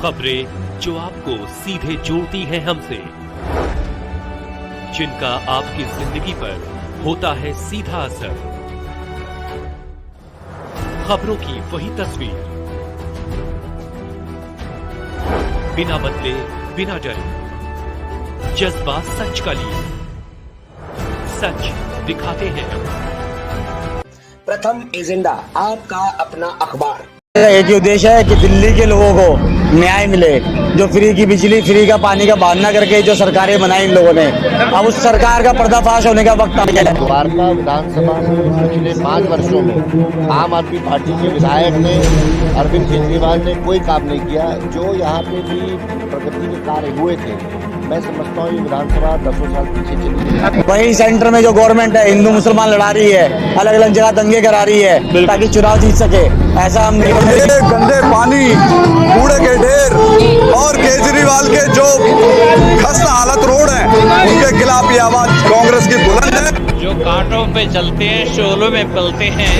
खबरें जो आपको सीधे जोड़ती हैं हमसे, जिनका आपकी जिंदगी पर होता है सीधा असर। खबरों की वही तस्वीर, बिना बदले बिना डरे, जज्बा सच का लिए, सच दिखाते हैं हम। प्रथम एजेंडा, आपका अपना अखबार। एक ही उद्देश्य है कि दिल्ली के लोगों को न्याय मिले। जो फ्री की बिजली, फ्री का पानी का बहाना करके जो सरकारें बनाई इन लोगों ने, अब उस सरकार का पर्दाफाश होने का वक्त आ गया है। द्वारका विधानसभा में पिछले 5 वर्षों में आम आदमी पार्टी के विधायक ने, अरविंद केजरीवाल ने कोई काम नहीं किया। जो यहाँ पे भी प्रगति के कार्य हुए थे, मैं समझता हूँ ये विधानसभा 10 साल पीछे चली गई। वही सेंटर में जो गवर्नमेंट है हिंदू मुसलमान लड़ा रही है, अलग अलग जगह दंगे करा रही है ताकि चुनाव जीत सके। ऐसा हम गंदे पानी, कूड़े के ढेर और केजरीवाल के जो खस्ता हालत रोड है, उनके खिलाफ ये आवाज कांग्रेस की बुलंद है। जो कांटों पे चलते हैं, शोलों में पलते हैं,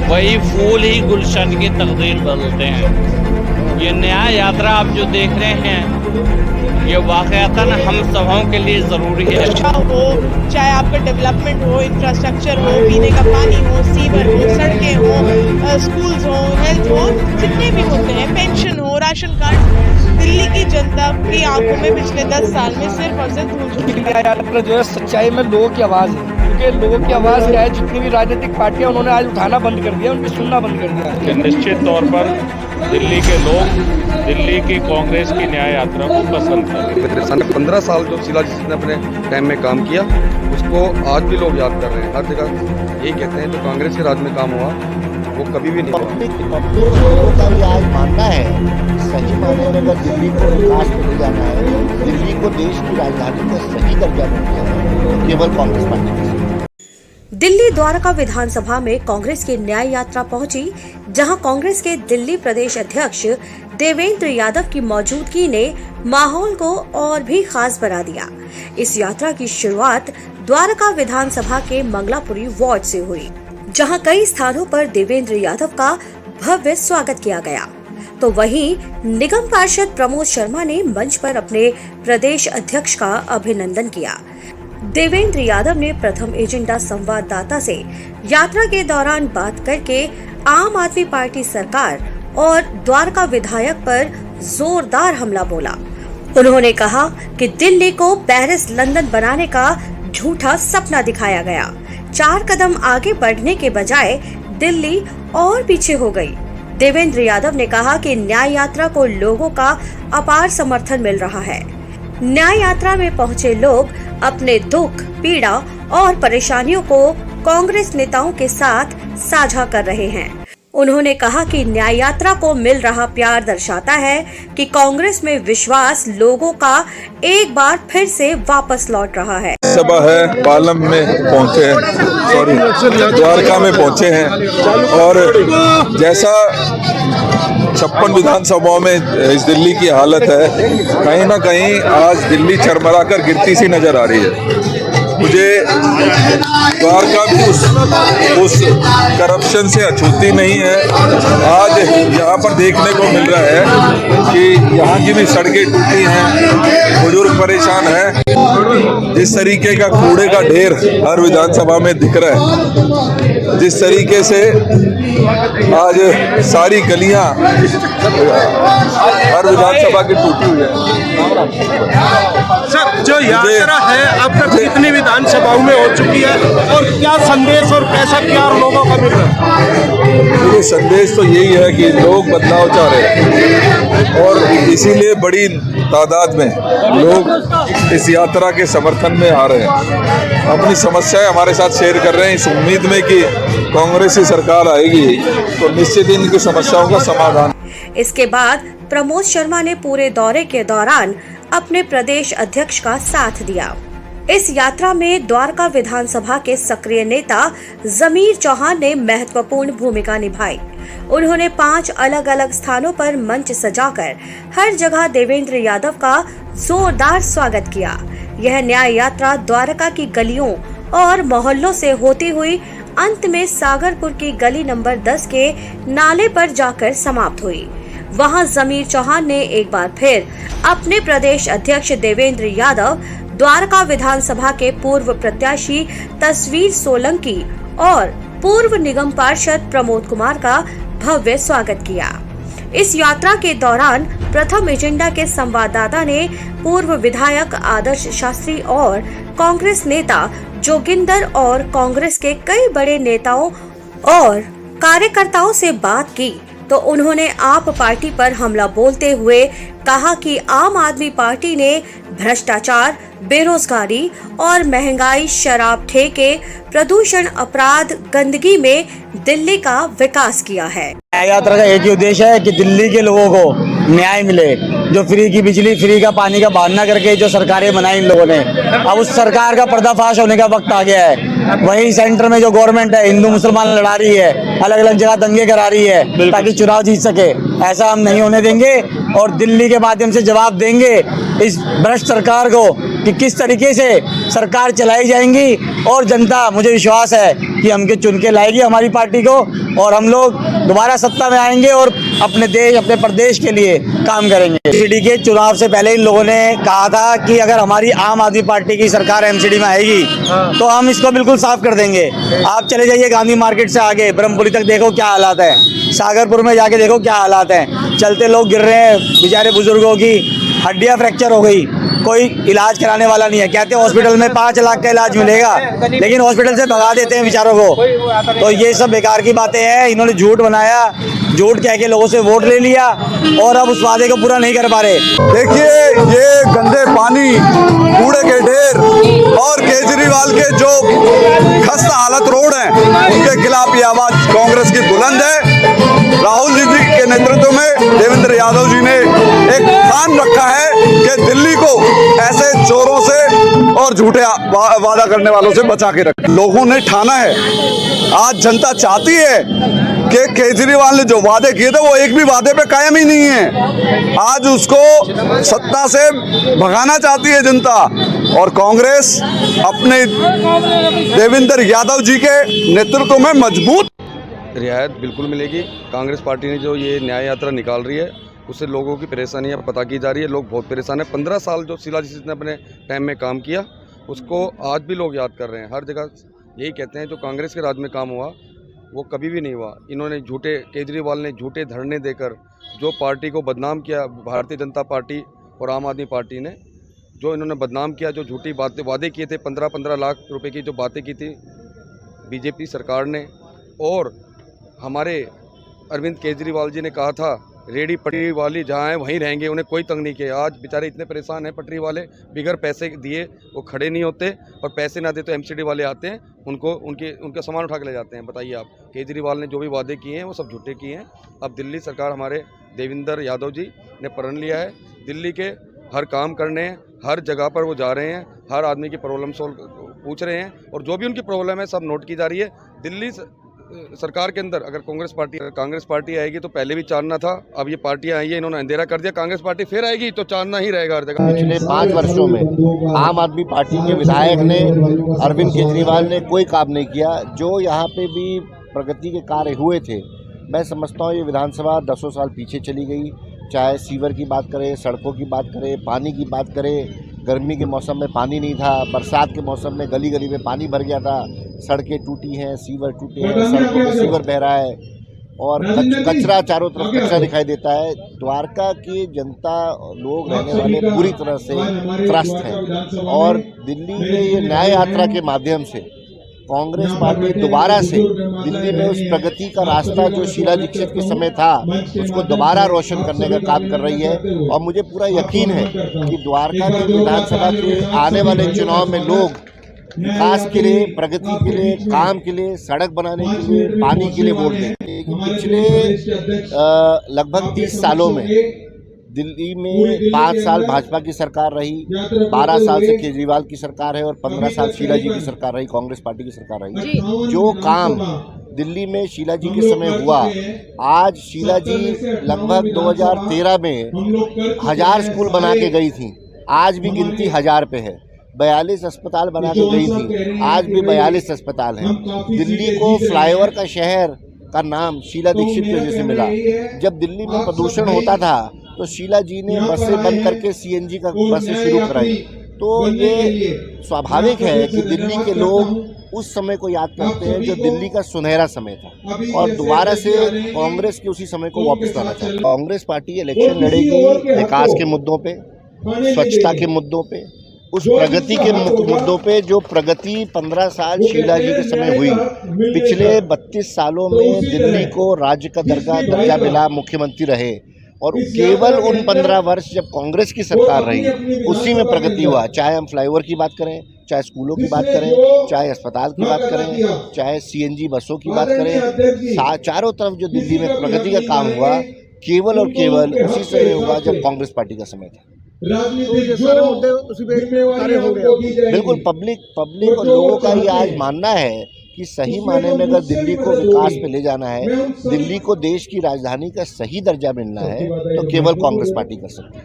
वही फूल ही गुलशन की तकदीर बदलते हैं। ये न्याय यात्रा आप जो देख रहे हैं, ये वाकयातन हम सबों के लिए ज़रूरी है। हो चाहे आपका डेवलपमेंट हो, इंफ्रास्ट्रक्चर हो, पीने का पानी हो, सीवर हो, सड़कें हो, स्कूल्स हो, हेल्थ हो, जितने भी होते हैं, पेंशन हो, राशन कार्ड, दिल्ली की जनता की आंखों में पिछले 10 साल में सिर्फ और सिर्फ धूल। जो है सच्चाई में लोगों की आवाज़ है, क्योंकि लोगों की आवाज़ क्या है, जितनी भी राजनीतिक पार्टियां उन्होंने आज उठाना बंद कर दिया, उनकी सुनना बंद कर दिया। निश्चित तौर पर दिल्ली के लोग दिल्ली की कांग्रेस की न्याय यात्रा को पसंद करते। 15 साल जो शीला जी ने अपने टाइम में काम किया, उसको आज भी लोग याद कर रहे हैं। हर जगह यही कहते हैं, जो कांग्रेस के राज में काम हुआ वो कभी भी नहीं हुआ। पब्लिक का ये आज मानना है, सही मायने में अगर दिल्ली को विकास में ले जाना है, दिल्ली को देश की राजधानी का सही दर्जा देना है, तो केवल कांग्रेस पार्टी की। दिल्ली द्वारका विधानसभा में कांग्रेस की न्याय यात्रा पहुंची, जहां कांग्रेस के दिल्ली प्रदेश अध्यक्ष देवेंद्र यादव की मौजूदगी ने माहौल को और भी खास बना दिया। इस यात्रा की शुरुआत द्वारका विधानसभा के मंगलापुरी वार्ड से हुई, जहां कई स्थानों पर देवेंद्र यादव का भव्य स्वागत किया गया। तो वहीं निगम पार्षद प्रमोद शर्मा ने मंच पर अपने प्रदेश अध्यक्ष का अभिनंदन किया। देवेंद्र यादव ने प्रथम एजेंडा संवाददाता से यात्रा के दौरान बात करके आम आदमी पार्टी सरकार और द्वारका विधायक पर जोरदार हमला बोला। उन्होंने कहा कि दिल्ली को पेरिस लंदन बनाने का झूठा सपना दिखाया गया। 4 कदम आगे बढ़ने के बजाय दिल्ली और पीछे हो गई। देवेंद्र यादव ने कहा कि न्याय यात्रा को लोगों का अपार समर्थन मिल रहा है। न्याय यात्रा में पहुंचे लोग अपने दुख, पीड़ा और परेशानियों को कांग्रेस नेताओं के साथ साझा कर रहे हैं। उन्होंने कहा कि न्याय यात्रा को मिल रहा प्यार दर्शाता है कि कांग्रेस में विश्वास लोगों का एक बार फिर से वापस लौट रहा है। सभा है, पालम में पहुंचे हैं, द्वारका में पहुंचे हैं, और जैसा 56 विधानसभाओं में इस दिल्ली की हालत है, कहीं ना कहीं आज दिल्ली चरमरा कर गिरती सी नजर आ रही है। मुझे द्वारका भी उस करप्शन से अछूती नहीं है। आज यहाँ पर देखने को मिल रहा है कि यहाँ की भी सड़कें टूटी हैं, बुजुर्ग परेशान हैं। जिस तरीके का कूड़े का ढेर हर विधानसभा में दिख रहा है, जिस तरीके से आज सारी गलियां हर विधानसभा की टूटी हुई है। सर, जो यात्रा है अब तक कितनी विधानसभाओं में हो चुकी है और क्या संदेश और कैसा प्यार लोगों का मिल रहा है? ये संदेश तो यही है कि लोग बदलाव चाह रहे हैं, और इसीलिए बड़ी तादाद में लोग इस यात्रा के समर्थन में आ रहे हैं, अपनी समस्याएं हमारे साथ शेयर कर रहे हैं, इस उम्मीद में कि कांग्रेस की सरकार आएगी तो निश्चित ही इनकी समस्याओं का समाधान। इसके बाद प्रमोद शर्मा ने पूरे दौरे के दौरान अपने प्रदेश अध्यक्ष का साथ दिया। इस यात्रा में द्वारका विधानसभा के सक्रिय नेता जमीर चौहान ने महत्वपूर्ण भूमिका निभाई। उन्होंने 5 अलग अलग स्थानों पर मंच सजाकर हर जगह देवेंद्र यादव का जोरदार स्वागत किया। यह न्याय यात्रा द्वारका की गलियों और मोहल्लों से होती हुई अंत में सागरपुर की गली नंबर 10 के नाले पर जाकर समाप्त हुई। वहां जमीर चौहान ने एक बार फिर अपने प्रदेश अध्यक्ष देवेंद्र यादव, द्वारका विधानसभा के पूर्व प्रत्याशी तस्वीर सोलंकी और पूर्व निगम पार्षद प्रमोद कुमार का भव्य स्वागत किया। इस यात्रा के दौरान प्रथम एजेंडा के संवाददाता ने पूर्व विधायक आदर्श शास्त्री और कांग्रेस नेता जोगिंदर और कांग्रेस के कई बड़े नेताओं और कार्यकर्ताओं से बात की तो उन्होंने आप पार्टी पर हमला बोलते हुए कहा कि आम आदमी पार्टी ने भ्रष्टाचार, बेरोजगारी और महंगाई, शराब ठेके, प्रदूषण, अपराध, गंदगी में दिल्ली का विकास किया है। न्याय यात्रा का एक ही उद्देश्य है कि दिल्ली के लोगों को न्याय मिले। जो फ्री की बिजली, फ्री का पानी का बहाना करके जो सरकारें बनाई इन लोगों ने, अब उस सरकार का पर्दाफाश होने का वक्त आ गया है। वही सेंटर में जो गवर्नमेंट है हिंदू मुसलमान लड़ा रही है, अलग अलग जगह दंगे करा रही है ताकि चुनाव जीत सके। ऐसा हम नहीं होने देंगे और दिल्ली के माध्यम से जवाब देंगे इस भ्रष्ट सरकार को कि किस तरीके से सरकार चलाई जाएंगी। और जनता, मुझे विश्वास है कि हमके चुन के लाएगी हमारी पार्टी को और हम लोग दोबारा सत्ता में आएंगे और अपने देश, अपने प्रदेश के लिए काम करेंगे। एमसीडी के चुनाव से पहले इन लोगों ने कहा था कि अगर हमारी आम आदमी पार्टी की सरकार एमसीडी में आएगी तो हम इसको बिल्कुल साफ कर देंगे। आप चले जाइए गांधी मार्केट से आगे ब्रह्मपुरी तक, देखो क्या हालात है। सागरपुर में जाके देखो क्या हालात हैं। चलते लोग गिर रहे हैं, बेचारे बुजुर्गों की हड्डियां फ्रैक्चर हो गई, कोई इलाज कराने वाला नहीं है। कहते हैं हॉस्पिटल में 5 लाख का इलाज मिलेगा, लेकिन हॉस्पिटल से भगा देते हैं बेचारों को। तो ये सब बेकार की बातें हैं। इन्होंने झूठ बनाया, झूठ कह के लोगों से वोट ले लिया और अब उस वादे को पूरा नहीं कर पा रहे। देखिए, ये गंदे पानी, कूड़े के ढेर और केजरीवाल के जो खस्ता हालत रोड हैं, उनके खिलाफ ये आवाज कांग्रेस की बुलंद है। राहुल जी के नेतृत्व में देवेंद्र यादव जी ने एक ठान रखा है कि दिल्ली को ऐसे चोरों से और झूठे वादा करने वालों से बचा के रखें। लोगों ने ठाना है, आज जनता चाहती है कि केजरीवाल ने जो वादे किए थे वो एक भी वादे पे कायम ही नहीं है। आज उसको सत्ता से भगाना चाहती है जनता और कांग्रेस अपने देवेंद्र यादव जी के नेतृत्व में मजबूत। रियायत बिल्कुल मिलेगी। कांग्रेस पार्टी ने जो ये न्याय यात्रा निकाल रही है उससे लोगों की परेशानियां पता की जा रही है। लोग बहुत परेशान हैं। 15 साल जो शीला दीक्षित ने अपने टाइम में काम किया उसको आज भी लोग याद कर रहे हैं। हर जगह यही कहते हैं जो कांग्रेस के राज में काम हुआ वो कभी भी नहीं हुआ। इन्होंने केजरीवाल ने झूठे धरने देकर जो पार्टी को बदनाम किया, भारतीय जनता पार्टी और आम आदमी पार्टी ने जो इन्होंने बदनाम किया, जो झूठी वादे किए थे, 15-15 लाख रुपए की जो बातें की थी बीजेपी सरकार ने। और हमारे अरविंद केजरीवाल जी ने कहा था रेडी पटरी वाली जहाँ हैं वहीं रहेंगे, उन्हें कोई तंग नहीं किया। आज बेचारे इतने परेशान हैं, पटरी वाले बिगर पैसे दिए वो खड़े नहीं होते और पैसे ना दे तो एमसीडी वाले आते हैं, उनका सामान उठा के ले जाते हैं। बताइए आप, केजरीवाल ने जो भी वादे किए हैं वो सब झूठे किए हैं। अब दिल्ली सरकार, हमारे देवेंद्र यादव जी ने प्रण लिया है दिल्ली के हर काम करने, हर जगह पर वो जा रहे हैं, हर आदमी की प्रॉब्लम सोल्व पूछ रहे हैं और जो भी उनकी प्रॉब्लम है सब नोट की जा रही है। दिल्ली सरकार के अंदर अगर कांग्रेस पार्टी आएगी तो पहले भी चांदना था, अब ये पार्टियां आई है इन्होंने अंधेरा कर दिया। कांग्रेस पार्टी फिर आएगी तो चांदना ही रहेगा हर जगह। पिछले 5 वर्षों में आम आदमी पार्टी के विधायक ने, अरविंद केजरीवाल ने कोई काम नहीं किया। जो यहाँ पे भी प्रगति के कार्य हुए थे, मैं समझता हूँ ये विधानसभा 10 साल पीछे चली गई। चाहे सीवर की बात करें, सड़कों की बात करें, पानी की बात करें। गर्मी के मौसम में पानी नहीं था, बरसात के मौसम में गली गली में पानी भर गया था, सड़कें टूटी हैं, सीवर टूटे हैं, सड़कों में सीवर बह रहा है और कचरा, चारों तरफ कचरा दिखाई देता है। द्वारका की जनता, लोग रहने वाले पूरी तरह से त्रस्त हैं और दिल्ली में ये न्याय यात्रा के माध्यम से कांग्रेस पार्टी दोबारा से दिल्ली में उस प्रगति का रास्ता जो शीला दीक्षित के समय था उसको दोबारा रोशन करने का काम कर रही है। और मुझे पूरा यकीन है कि द्वारका के विधानसभा के आने वाले चुनाव में लोग विकास के लिए, प्रगति के लिए, काम के लिए, सड़क बनाने के लिए, पानी के लिए वोट देंगे। पिछले लगभग 30 सालों में दिल्ली में 5 साल भाजपा की सरकार रही, 12 साल से केजरीवाल की सरकार है और 15 साल शीला जी की सरकार रही, कांग्रेस पार्टी की सरकार रही। जो काम दिल्ली में शीला जी के समय हुआ, आज शीला जी लगभग 2013 में 1000 स्कूल बना के गई थी, आज भी गिनती 1000 पे है। 42 अस्पताल बना के गई थी, आज भी 42 अस्पताल हैं। दिल्ली को फ्लाईओवर का शहर, का नाम शीला दीक्षित की वजह से मिला। जब दिल्ली में प्रदूषण होता था तो शीला जी ने बसें बंद करके सीएनजी का बसें शुरू कराई। तो ये स्वाभाविक है कि दिल्ली के लोग उस समय को याद करते हैं जो दिल्ली का सुनहरा समय था, और दोबारा से कांग्रेस के उसी समय को वापस लाना चाहती है। कांग्रेस पार्टी इलेक्शन लड़ेगी विकास के मुद्दों पे, स्वच्छता के मुद्दों पे, उस प्रगति के मुद्दों पे जो प्रगति 15 साल शीला जी के समय हुई। पिछले 32 सालों में दिल्ली को राज्य का दर्जा मिला, मुख्यमंत्री रहे, और केवल उन 15 वर्ष जब कांग्रेस की सरकार रही उसी में प्रगति हुआ। चाहे हम फ्लाईओवर की बात करें, चाहे स्कूलों की बात करें, चाहे अस्पताल की बात करें, चाहे सीएनजी बसों की बात करें, चारों तरफ जो दिल्ली में प्रगति का काम हुआ केवल और केवल उसी समय हुआ जब कांग्रेस पार्टी का समय था। बिल्कुल पब्लिक और लोगों का ये आज मानना है कि सही माने में अगर दिल्ली को विकास पे ले जाना है, दिल्ली को देश की राजधानी का सही दर्जा मिलना है, तो केवल कांग्रेस पार्टी कर सकती है।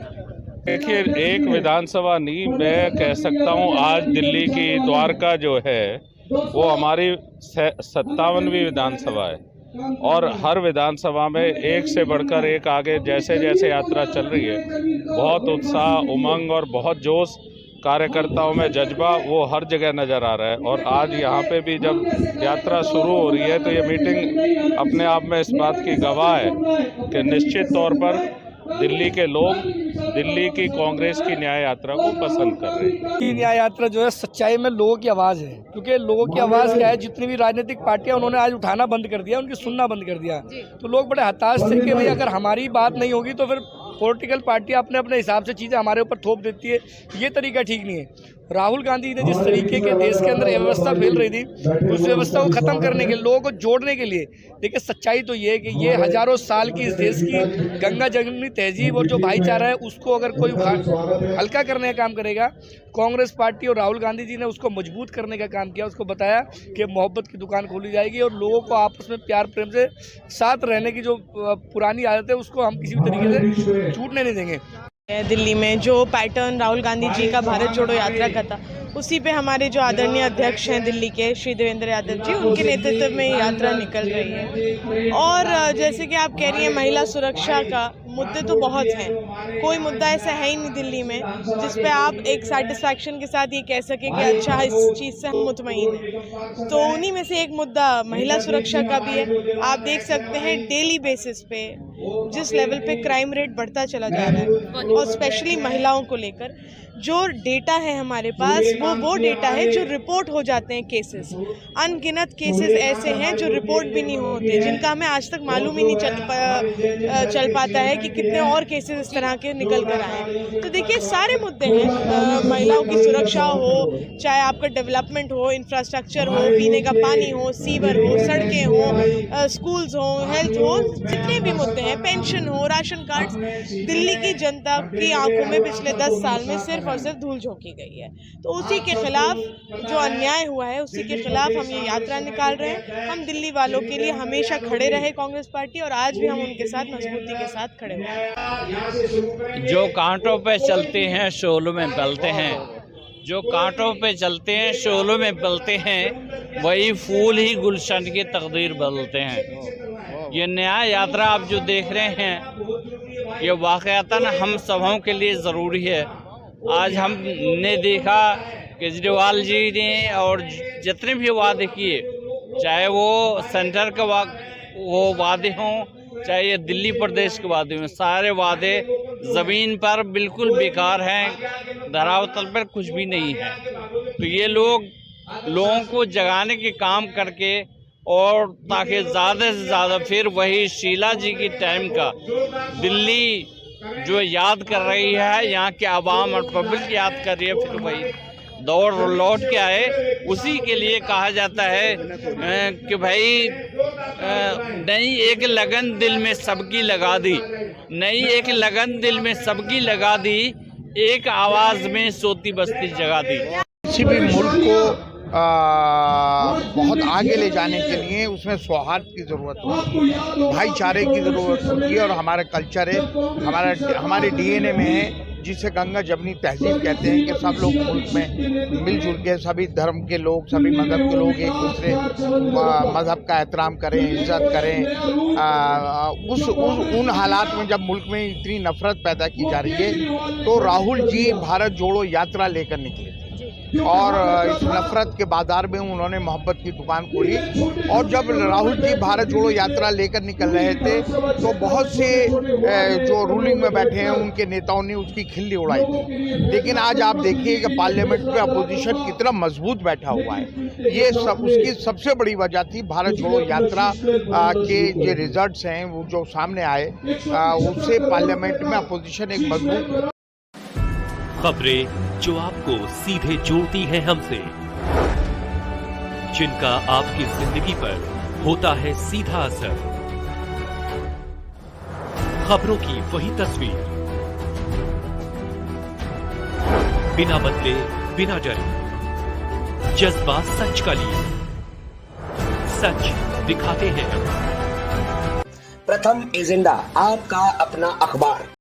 देखिए, एक विधानसभा नहीं, मैं कह सकता हूँ आज दिल्ली की द्वारका जो है वो हमारी 57वीं विधानसभा है, और हर विधानसभा में एक से बढ़कर एक आगे जैसे जैसे यात्रा चल रही है, बहुत उत्साह, उमंग और बहुत जोश, कार्यकर्ताओं में जज्बा वो हर जगह नज़र आ रहा है। और आज यहाँ पे भी जब यात्रा शुरू हो रही है तो ये मीटिंग अपने आप में इस बात की गवाह है कि निश्चित तौर पर दिल्ली के लोग दिल्ली की कांग्रेस की न्याय यात्रा को पसंद कर रहे हैं। ये न्याय यात्रा जो है सच्चाई में लोगों की आवाज़ है, क्योंकि लोगों की आवाज़ क्या है, जितनी भी राजनीतिक पार्टियां उन्होंने आज उठाना बंद कर दिया, उनकी सुनना बंद कर दिया। तो लोग बड़े हताश थे कि भाई अगर हमारी बात नहीं होगी तो फिर पॉलिटिकल पार्टियां अपने अपने हिसाब से चीज़ें हमारे ऊपर थोप देती है। ये तरीका ठीक नहीं है। राहुल गांधी ने जिस तरीके के देश के अंदर व्यवस्था फैल रही थी, उस व्यवस्था को ख़त्म करने के लिए, लोगों को जोड़ने के लिए, देखिए सच्चाई तो ये है कि ये हज़ारों साल की इस देश की गंगा जमुनी तहजीब और जो भाईचारा है उसको अगर कोई हल्का करने का काम करेगा, कांग्रेस पार्टी और राहुल गांधी जी ने उसको मजबूत करने का काम किया। उसको बताया कि मोहब्बत की दुकान खोली जाएगी और लोगों को आपस में प्यार प्रेम से साथ रहने की जो पुरानी आदत है उसको हम किसी भी तरीके से छूटने नहीं देंगे। दिल्ली में जो पैटर्न राहुल गांधी जी का भारत जोड़ो यात्रा का था, उसी पे हमारे जो आदरणीय अध्यक्ष हैं दिल्ली के श्री देवेंद्र यादव जी, उनके नेतृत्व में ये यात्रा निकल रही है। और जैसे कि आप कह रही हैं, महिला सुरक्षा का मुद्दे तो बहुत हैं, कोई मुद्दा ऐसा है ही नहीं दिल्ली में जिस पे आप एक सेटिस्फैक्शन के साथ ये कह सकें कि अच्छा इस चीज़ से हम मुतमईन हैं। तो उन्हीं में से एक मुद्दा महिला सुरक्षा का भी है। आप देख सकते हैं डेली बेसिस पे जिस लेवल पे क्राइम रेट बढ़ता चला जा रहा है, और स्पेशली महिलाओं को लेकर जो डेटा है हमारे पास वो डेटा है जो रिपोर्ट हो जाते हैं केसेस। अनगिनत केसेस ऐसे हैं जो रिपोर्ट भी नहीं होते, जिनका हमें आज तक मालूम ही नहीं चल पाता है कि कितने और केसेस इस तरह के निकल कर आए। तो देखिए सारे मुद्दे हैं, महिलाओं की सुरक्षा हो, चाहे आपका डेवलपमेंट हो, इंफ्रास्ट्रक्चर हो, पीने का पानी हो, सीवर हो, सड़कें हो, स्कूल्स हो, हेल्थ हो, जितने भी मुद्दे हैं, पेंशन हो, राशन कार्ड, दिल्ली की जनता की आंखों में पिछले 10 साल में सिर्फ और सिर्फ धूल झोंकी गई है। तो उसी के खिलाफ जो अन्याय हुआ है उसी के खिलाफ हम ये यात्रा निकाल रहे हैं। हम दिल्ली वालों के लिए हमेशा खड़े रहे कांग्रेस पार्टी, और आज भी हम उनके साथ मजबूती के साथ खड़े हुए। जो कांटों पे चलते हैं शोलों में बलते हैं, जो कांटों पे चलते हैं शोलों में बलते हैं, वही फूल ही गुलशन की तकदीर बदलते हैं। ये न्याय यात्रा आप जो देख रहे हैं, ये वाक़यातन हम सबों के लिए ज़रूरी है। आज हमने देखा केजरीवाल जी ने और जितने भी वादे किए, चाहे वो सेंटर के वो वादे हों, चाहे ये दिल्ली प्रदेश के वादे हों, सारे वादे ज़मीन पर बिल्कुल बेकार हैं, धरातल पर कुछ भी नहीं है। तो ये लोगों को जगाने के काम करके, और ताकि ज़्यादा से ज़्यादा फिर वही शीला जी की टाइम का दिल्ली जो याद कर रही है, यहाँ के आवाम और पब्लिक याद कर रही है, फिर वही दौड़ लौट के आए। उसी के लिए कहा जाता है कि भाई नई एक लगन दिल में सबकी लगा दी, नई एक लगन दिल में सबकी लगा दी, एक आवाज़ में सोती बस्ती जगा दी। किसी भी मुल्क को बहुत आगे ले जाने के लिए उसमें सौहार्द की ज़रूरत होती है, भाईचारे की ज़रूरत होती है, और हमारा कल्चर है, हमारे डीएनए में है जिसे गंगा जमनी तहजीब कहते हैं कि सब लोग मुल्क में मिलजुल के सभी धर्म के लोग, सभी मज़हब के लोग एक दूसरे मज़हब का एहतराम करें, इज्जत करें। उन हालात में जब मुल्क में इतनी नफरत पैदा की जा रही है तो राहुल जी भारत जोड़ो यात्रा लेकर निकले और इस नफरत के बाजार में उन्होंने मोहब्बत की दुकान खोली। और जब राहुल जी भारत जोड़ो यात्रा लेकर निकल रहे थे तो बहुत से जो रूलिंग में बैठे हैं उनके नेताओं ने उसकी खिल्ली उड़ाई थी। लेकिन आज आप देखिए कि पार्लियामेंट में अपोजिशन कितना मजबूत बैठा हुआ है। ये सब उसकी सबसे बड़ी वजह थी भारत जोड़ो यात्रा के जो रिजल्ट्स हैं वो जो सामने आए, उससे पार्लियामेंट में अपोजिशन एक मजबूत। खबरें जो आपको सीधे जोड़ती हैं हमसे, जिनका आपकी जिंदगी पर होता है सीधा असर, खबरों की वही तस्वीर, बिना बदले बिना डरे, जज्बा सच का लिए, सच दिखाते हैं हम। प्रथम एजेंडा, आपका अपना अखबार।